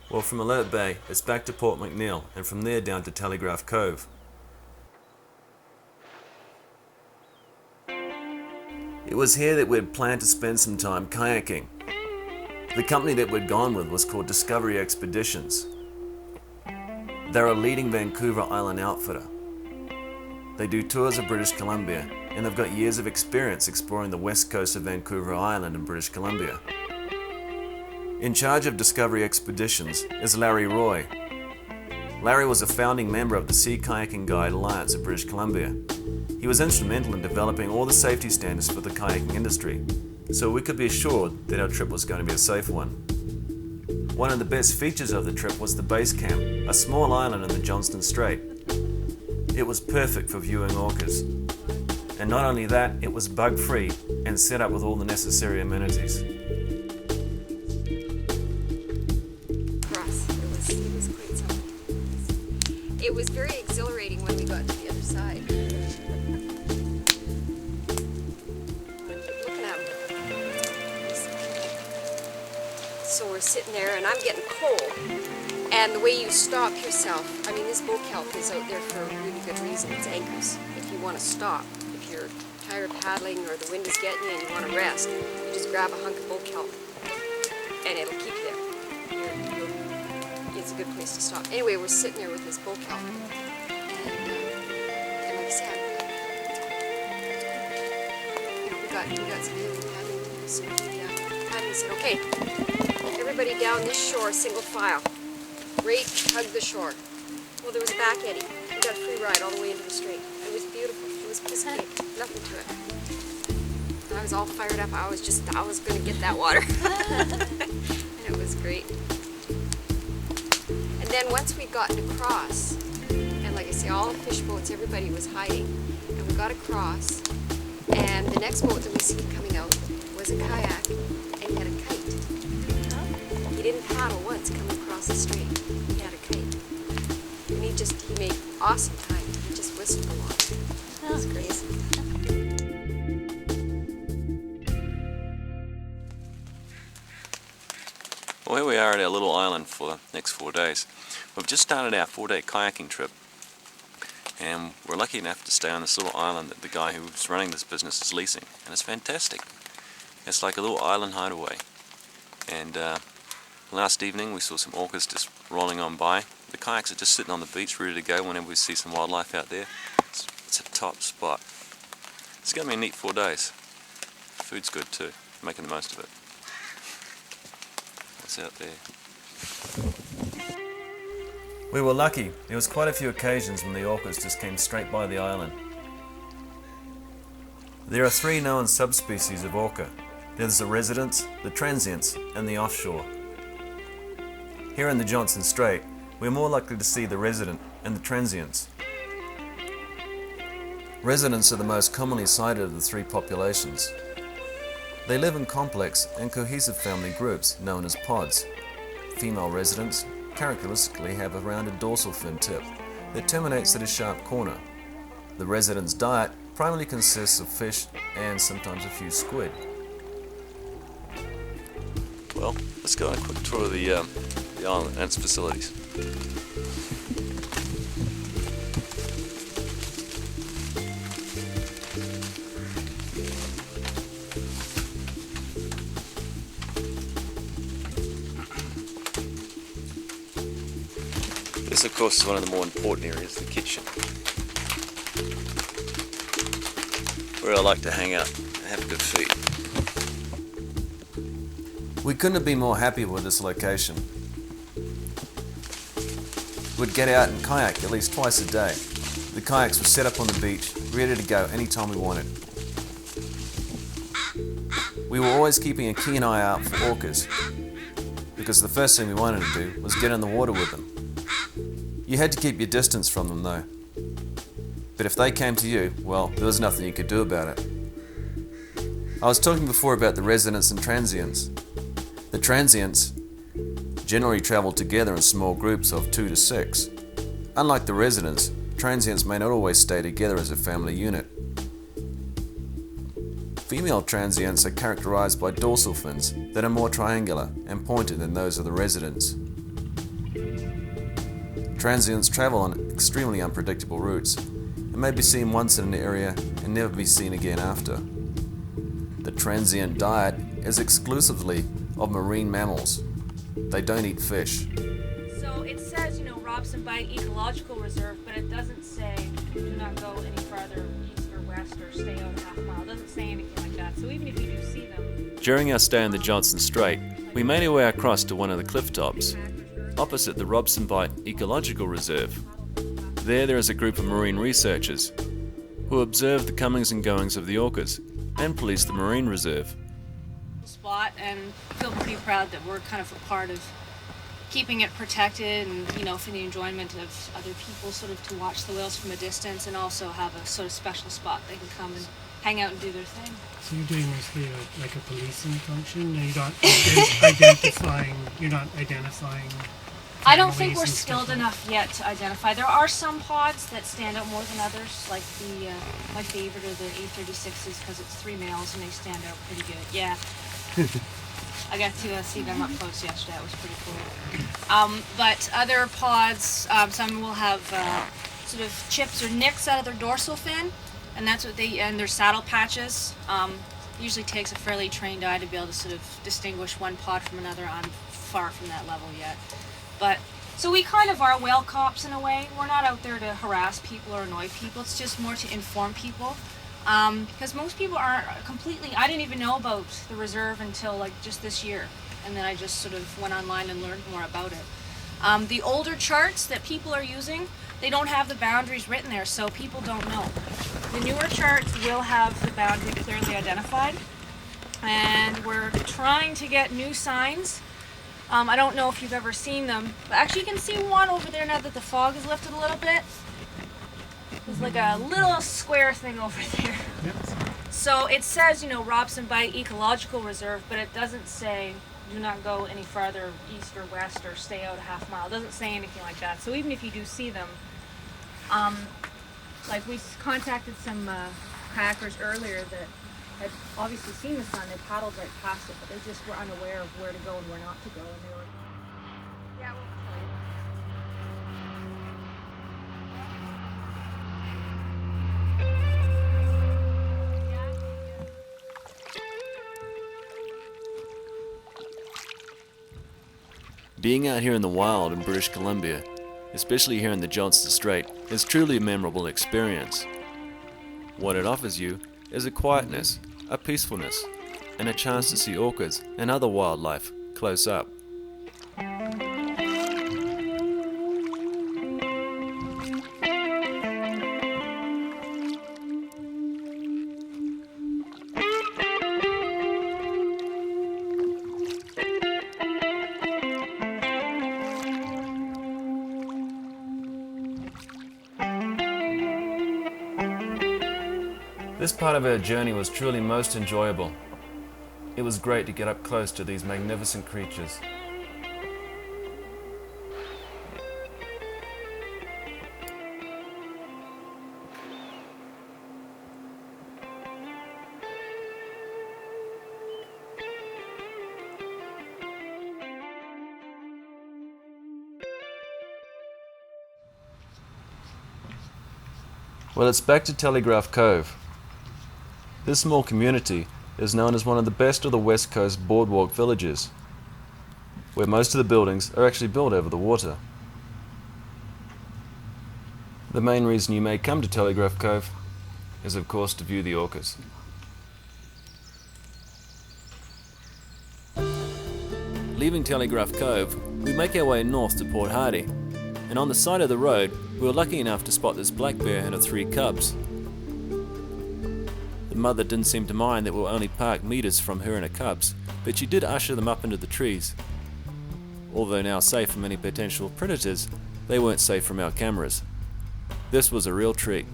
Well, from Alert Bay, it's back to Port McNeill, and from there down to Telegraph Cove. It was here that we'd planned to spend some time kayaking. The company that we'd gone with was called Discovery Expeditions. They're a leading Vancouver Island outfitter. They do tours of British Columbia, and they've got years of experience exploring the west coast of Vancouver Island in British Columbia. In charge of Discovery Expeditions is Larry Roy. Larry was a founding member of the Sea Kayaking Guide Alliance of British Columbia. He was instrumental in developing all the safety standards for the kayaking industry, so we could be assured that our trip was going to be a safe one. One of the best features of the trip was the base camp, a small island in the Johnston Strait. It was perfect for viewing orcas. And not only that, it was bug-free and set up with all the necessary amenities. For us, it was quite something. It was very exhilarating when we got to the other side. Looking at so we're sitting there and I'm getting cold. And the way you stop yourself, I mean, this boat kelp is out there for a really good reason. It's anchors. If you want to stop, if you're tired of paddling or the wind is getting you and you want to rest, you just grab a hunk of boat kelp and it'll keep you there. It's a good place to stop. Anyway, we're sitting there with this boat kelp. And like I said, we got some really paddling. So we said, okay, everybody down this shore, single file. Right, hug the shore. Well, there was a back eddy. We got a free ride all the way into the strait. It was beautiful. It was piss cake. Nothing to it. And I was all fired up. I was going to get that water. And it was great. And then once we got across, and like I say, all the fish boats, everybody was hiding. And we got across, and the next boat that we seen coming out was a kayak, and he had a kite. He didn't paddle once coming across the strait. He had a kite. And he made awesome time. He just whistled along. That was crazy. Well, here we are at our little island for the next 4 days. We've just started our 4-day kayaking trip, and we're lucky enough to stay on this little island that the guy who's running this business is leasing, and it's fantastic. It's like a little island hideaway. And last evening we saw some orcas just rolling on by. The kayaks are just sitting on the beach ready to go whenever we see some wildlife out there. It's a top spot. It's going to be a neat 4 days. Food's good too, making the most of it. What's out there? We were lucky. There was quite a few occasions when the orcas just came straight by the island. There are 3 known subspecies of orca. There's the residents, the transients, and the offshore. Here in the Johnston Strait, we're more likely to see the resident and the transients. Residents are the most commonly sighted of the 3 populations. They live in complex and cohesive family groups known as pods. Female residents characteristically have a rounded dorsal fin tip that terminates at a sharp corner. The resident's diet primarily consists of fish and sometimes a few squid. Well, let's go on a quick tour of the island and its facilities. This, of course, is one of the more important areas, the kitchen, where I like to hang out and have a good feed. We couldn't have been more happy with this location. We'd get out and kayak at least twice a day. The kayaks were set up on the beach, ready to go anytime we wanted. We were always keeping a keen eye out for orcas, because the first thing we wanted to do was get in the water with them. You had to keep your distance from them though. But if they came to you, well, there was nothing you could do about it. I was talking before about the residents and transients. The transients generally travel together in small groups of 2 to 6. Unlike the residents, transients may not always stay together as a family unit. Female transients are characterized by dorsal fins that are more triangular and pointed than those of the residents. Transients travel on extremely unpredictable routes and may be seen once in an area and never be seen again after. The transient diet is exclusively of marine mammals. They don't eat fish. So it says, Robson Bight Ecological Reserve, but it doesn't say do not go any farther east or west or stay out a half mile. It doesn't say anything like that. So even if you do see them... During our stay in the Johnson Strait, we made our way across to one of the cliff tops, opposite the Robson Bight Ecological Reserve. There is a group of marine researchers who observe the comings and goings of the orcas and police the marine reserve. Spot, and feel pretty proud that we're kind of a part of keeping it protected, and for the enjoyment of other people, sort of to watch the whales from a distance, and also have a sort of special spot they can come and hang out and do their thing. So you're doing mostly like a policing function? You're not identifying. I don't think we're families and skilled stuff enough yet to identify. There are some pods that stand out more than others, like the my favorite are the A36s, because it's 3 males and they stand out pretty good. Yeah. I got to see them up close yesterday. That was pretty cool. But other pods, some will have sort of chips or nicks out of their dorsal fin, and that's what and their saddle patches. Usually takes a fairly trained eye to be able to sort of distinguish one pod from another. I'm far from that level yet. But so we kind of are whale cops in a way. We're not out there to harass people or annoy people. It's just more to inform people. Because most people aren't completely... I didn't even know about the reserve until just this year. And then I just sort of went online and learned more about it. The older charts that people are using, they don't have the boundaries written there, so people don't know. The newer charts will have the boundary clearly identified. And we're trying to get new signs. I don't know if you've ever seen them, but actually you can see one over there now that the fog is lifted a little bit. There's like a little square thing over there. Yep. So it says, Robson Bight Ecological Reserve, but it doesn't say do not go any farther east or west or stay out a half mile. It doesn't say anything like that. So even if you do see them, we contacted some crackers earlier that had obviously seen the sun. They paddled right past it, but they just were unaware of where to go and where not to go. And they were, yeah, we'll tell you. Being out here in the wild in British Columbia, especially here in the Johnson Strait, is truly a memorable experience. What it offers you is a quietness, a peacefulness, and a chance to see orcas and other wildlife close up. This part of our journey was truly most enjoyable. It was great to get up close to these magnificent creatures. Well, it's back to Telegraph Cove. This small community is known as one of the best of the West Coast boardwalk villages, where most of the buildings are actually built over the water. The main reason you may come to Telegraph Cove is, of course, to view the orcas. Leaving Telegraph Cove, we make our way north to Port Hardy, and on the side of the road, we were lucky enough to spot this black bear and her 3 cubs. The mother didn't seem to mind that we were only parked meters from her and her cubs, but she did usher them up into the trees. Although now safe from any potential predators, they weren't safe from our cameras. This was a real treat.